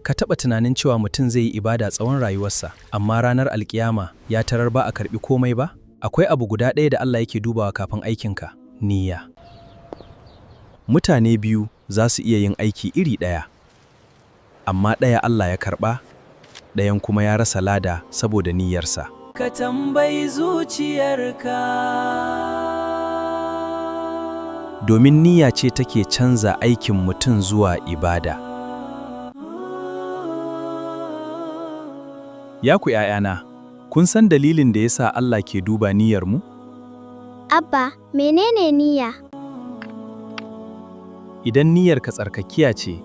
Ka taɓa tunanin cewa mutum zai yi ibada tsawon rayuwarsa, amma ranar alkiyama ya tarar ba a karɓi komai ba? Akwai abu guda ɗaya da Allah yake dubawa kafin aikinka, niyya. Mutane biyu za su iya yin aiki iri ɗaya, amma ɗaya Allah ya karɓa, ɗayan kuma ya rasa lada saboda niyyarsa. Ka tambayi zuciyarka. Domin niyya ce take canza aikin mutum zuwa ibada. Ya ku ‘ya'yana, kun san dalilin da ya sa Allah ke duba niyyarmu? Abba, menene niyya? Idan niyyarka tsarkakiya ce,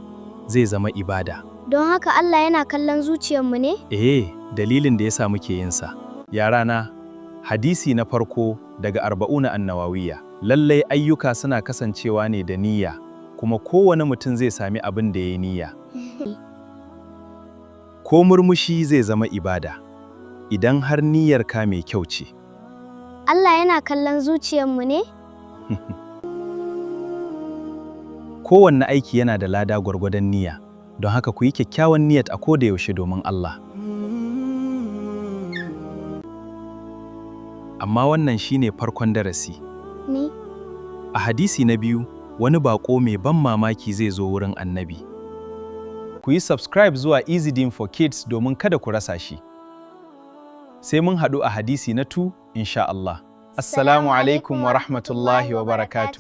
zai zama ibada. Don haka Allah yana kallon zuciyarmu ne? Dalilin da ya sa muke yinsa. Yarana, hadisi na farko daga Arba'una An-Nawawiyyah. Lallai ayyuka suna kasancewa ne da niyya, kuma kowane mutum zai sami abin da ya yi niyya. Ko murmushi zai zama ibada, idan har niyyarka mai kyau ce. Allah yana kallon zuciyarmu ne? Kowanne aiki yana da lada gwargwadon niyya, don haka ku yi kyakkyawan niyyat a koda yaushe domin Allah. Amma wannan shine farkon darasi. Ni? A hadisi na biyu, wani baƙo mai ban mamaki zai zo wurin annabi. Ku yi subscribe zuwa EasyDeenForKids domin kada ku rasa shi. Sai mun haɗu a hadisi na 2, insha Allah. Assalamu alaikum wa rahmatullahi wa barakatuh.